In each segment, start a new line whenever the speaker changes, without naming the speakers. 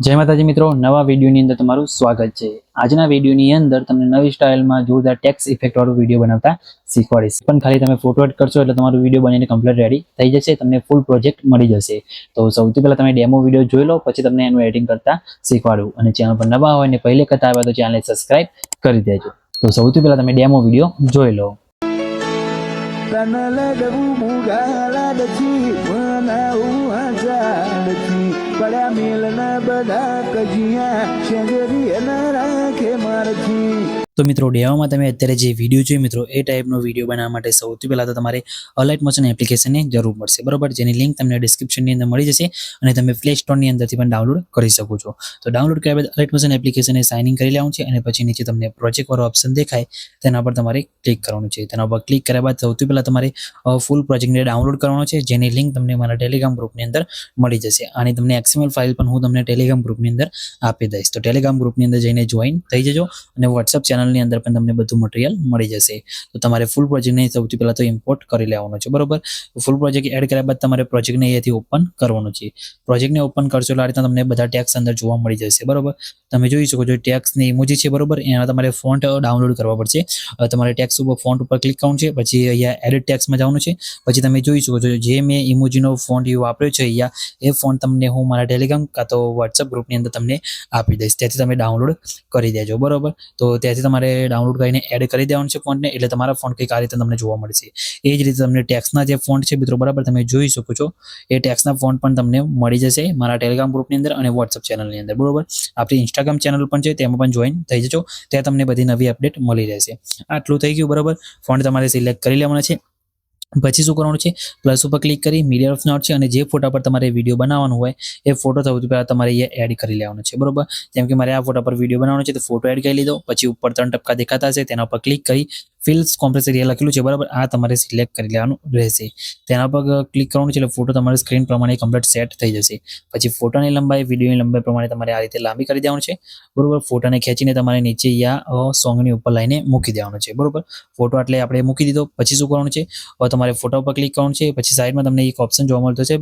જય માતાજી મિત્રો, નવા વિડીયોની અંદર તમારું સ્વાગત છે। આજના વિડીયોની અંદર તમને નવી સ્ટાઇલમાં જોરદાર ટેક્સ ઇફેક્ટ વાળો વિડીયો બનાવતા શીખવાડીશ। પણ ખાલી તમે ફોટો એડ કરશો એટલે તમારો વિડીયો બનીને કમ્પ્લીટ રેડી થઈ જશે, તમને ફૂલ પ્રોજેક્ટ મળી જશે। તો સૌથી પહેલા તમે ડેમો વિડીયો જોઈ લો, પછી તમને એનું એડિટિંગ કરતા શીખવાડું। અને ચેનલ પર નવા હોય ને પહેલી વખત આવ્યા તો ચેનલને સબસ્ક્રાઇબ કરી દેજો। તો સૌથી પહેલા તમે ડેમો વિડીયો જોઈ લો। તો મિત્રો ડેમોમાં તમે અત્યારે જે વિડીયો જોઈ મિત્રો એ ટાઈપનો વિડીયો બનાવવા માટે સૌથી પહેલા તો તમારે અલાઇટ મોશન એપ્લિકેશનની જરૂર પડશે, બરોબર, જેની લિંક તમને ડિસ્ક્રિપ્શનની અંદર મળી જશે અને તમે પ્લે સ્ટોરની અંદરથી પણ ડાઉનલોડ કરી શકો છો। તો ડાઉનલોડ કર્યા બાદ અલાઇટ મોશન એપ્લિકેશનને સાઇન ઇન કરી લેવાનું છે અને પછી નીચે તમને પ્રોજેક્ટ વાળો ઓપ્શન દેખાય તેના પર તમારે ક્લિક કરવાનું છે। તેના પર ક્લિક કર્યા બાદ સૌથી પહેલા તમારે ફૂલ પ્રોજેક્ટને ડાઉનલોડ કરવાનો છે, જેની લિંક તમને મારા ટેલિગ્રામ ગ્રુપની અંદર મળી જશે। અને તમને XML ફાઇલ પણ હું તમને ટેલિગ્રામ ગ્રુપની અંદર આપી દઈશ। તો ટેલિગ્રામ ગ્રુપની અંદર જઈને જોઈન થઈ જજો અને WhatsApp ચેનલની અંદર પણ તમને બધું મટીરિયલ મળી જશે। તો તમારે ફૂલ પ્રોજેક્ટને સૌથી પહેલા તો ઇમ્પોર્ટ કરી લેવાનો છે, બરોબર। ફૂલ પ્રોજેક્ટ એડ કર્યા બાદ તમારે પ્રોજેક્ટને અહીંયાથી ઓપન કરવાનું છે। પ્રોજેક્ટને ઓપન કરશો એટલે આ રીતના તમને બધા ટેક્સ અંદર જોવા મળી જશે, બરોબર। તમે જોઈ શકો છો ટેક્સની ઇમોજી છે, બરોબર, એના તમારે ફોન્ટ ડાઉનલોડ કરવા પડશે। તમારે ટેક્સ ઉપર ફોન્ટ ઉપર ક્લિક કરવાનું છે, પછી અહીંયા એડિટ ટેક્સમાં જવાનું છે। પછી તમે જોઈ શકો છો જે મેં ઇમોજીનો ફોન્ટ વાપર્યો છે અહીંયા, એ ફોન્ટ તમને હું મારા ટેલિગ્રામ કાં તો WhatsApp ગ્રુપની અંદર તમને આપી દઈશ, ત્યાંથી તમે ડાઉનલોડ કરી દેજો, બરોબર। તો ત્યાંથી તમારે ડાઉનલોડ કરીને એડ કરી દેવાનું છે ફોન્ટને, એટલે તમારા ફોન્ટ કંઈક આ રીતે તમને જોવા મળશે। એ જ રીતે તમને ટેક્સના જે ફોન્ટ છે મિત્રો, બરાબર, તમે જોઈ શકો છો એ ટેક્સના ફોન્ટ પણ તમને મળી જશે મારા ટેલિગ્રામ ગ્રુપની અંદર અને WhatsApp ચેનલની અંદર, બરોબર। આપણી ઇન્સ્ટાગ્રામ ચેનલ પણ છે, તેમાં પણ જોઈન થઈ જજો, ત્યાં તમને બધી નવી અપડેટ મળી રહેશે। આટલું થઈ ગયું, બરાબર। ફોન્ટ તમારે સિલેક્ટ કરી લેવાના છે। પછી શું કરવાનું છે, પ્લસ ઉપર ક્લિક કરી મીડિયા ઓપ્શન આવશે અને જે ફોટા પર તમારે વિડીયો બનાવવાનો હોય એ ફોટો સૌથી પહેલા તમારે અહીંયા એડ કરી લેવાનો છે, બરોબર। જેમ કે મારે આ ફોટા પર વિડીયો બનાવવાનો છે તો ફોટો એડ કરી લીધો, પછી ઉપર 3 ટપકા દેખાતા હશે તેના પર ક્લિક કરી ફિલ્સ કોમ્પ્રેસ એરિયા લખેલું છે, બરાબર, આ તમારે સિલેક્ટ કરી લેવાનું રહેશે। તેના પર ક્લિક કરવાનું છે એટલે ફોટો તમારે સ્ક્રીન પ્રમાણે કમ્પ્લીટ સેટ થઈ જશે। પછી ફોટાની લંબાઈ વિડીયોની લંબાઈ પ્રમાણે તમારે આ રીતે લાંબી કરી દેવાનું છે, બરોબર। ફોટાને ખેંચીને તમારે નીચે અહીંયા સોંગની ઉપર લાઈને મૂકી દેવાનો છે, બરોબર। ફોટો એટલે આપણે મૂકી દીધો। પછી શું કરવાનું છે, તમારે ફોટા ઉપર ક્લિક કરવાનું છે। પછી સાઈડમાં તમને એક ઓપ્શન જોવા મળતો છે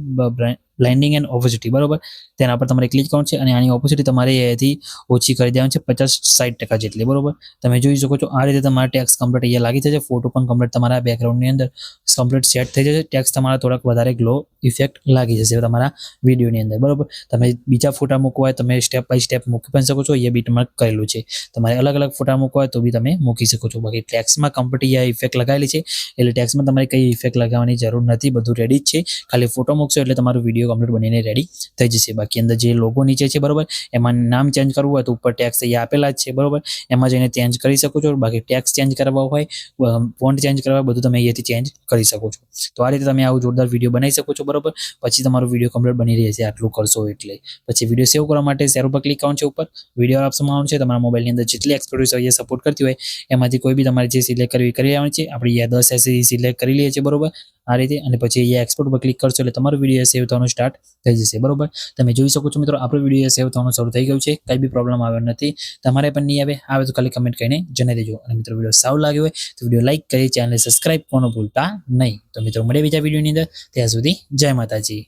બ્લાઇન્ડિંગ એન્ડ ઓપોસિટી, બરોબર, તેના પર તમારે ક્લિક કરવાનું છે અને આની ઓપોસિટી તમારે અહીંયાથી ઓછી કરી દેવાની છે 50-60% જેટલી, બરોબર। તમે જોઈ શકો છો આ રીતે તમારા ટેક્સ કમ્પ્લીટ અહીંયા લાગી જશે। ફોટો પણ કમ્પ્લીટ તમારા બેકગ્રાઉન્ડની અંદર કમ્પ્લીટ સેટ થઈ જશે। ટેક્સ તમારા થોડાક વધારે ગ્લો ઇફેક્ટ લાગી જશે તમારા વિડીયોની અંદર, બરોબર। તમે બીજા ફોટા મૂકવા હોય તમે સ્ટેપ બાય સ્ટેપ મૂકી પણ શકો છો, એ બીટમાર્ક કરેલું છે। તમારે અલગ અલગ ફોટા મૂકવા હોય તો બી તમે મૂકી શકો છો। બાકી ટેક્સમાં કમ્પ્લીટ અહીંયા ઇફેક્ટ લગાવેલી છે, એટલે ટેક્સમાં તમારે કઈ ઇફેક્ટ લગાવવાની જરૂર નથી, બધું રેડી જ છે। ખાલી ફોટો મૂકશો એટલે તમારો વિડીયો કમ્પ્લીટ બનીને રેડી થઈ જશે। બાકી અંદર જે લોગો નીચે છે, બરોબર, એમાં નામ ચેન્જ કરવું હોય તો ઉપર ટેક્સ અહીંયા આપેલા જ છે, બરોબર, એમાં જઈને ચેન્જ કરી શકો છો। બાકી ટેક્સ ચેન્જ કરવા હોય, ફોન્ટ ચેન્જ કરવા, બધું તમે અહીંયાથી ચેન્જ કરી શકો છો। તો આ રીતે તમે આવું જોરદાર વિડીયો બનાવી શકો છો, બરોબર। પછી તમારો વિડીયો કમ્પ્લીટ બની રહેશે આટલું કરશો એટલે। પછી વિડીયો સેવ કરવા માટે શેર ઉપર ક્લિક કરવાનું છે, ઉપર વિડીયો ઓપ્શનમાં આવવાનું છે। તમારા મોબાઈલની અંદર જેટલી એક્સપોર્ટ હોય એ સપોર્ટ કરતી હોય એમાંથી કોઈ બી તમારે જે સિલેક્ટ કરવી કરી લેવાની છે। આપણે અહીંયા 10 એસી સિલેક્ટ કરી લઈએ છીએ, બરોબર, આ રીતે। અને પછી અહીંયા એક્સપોર્ટ પર ક્લિક કરશો એટલે તમારો વિડીયો સેવ થવાનું સ્ટાર્ટ થઈ જશે, બરોબર। તમે જોઈ શકો છો મિત્રો આપણો વિડીયો સેવ થવાનું શરૂ થઈ ગયું છે, કંઈ બી પ્રોબ્લેમ આવ્યો નથી, તમારે પણ નહીં આવે તો ખાલી કમેન્ટ કરીને જણાવી દેજો। અને મિત્રો વિડીયો સારું લાગ્યો હોય તો વિડીયો લાઈક કરી ચેનલને સબસ્ક્રાઇબ કરવાનું ભૂલતા નહીં। તો મિત્રો મળીએ બીજા વિડીયોની અંદર, ત્યાં સુધી જય માતાજી।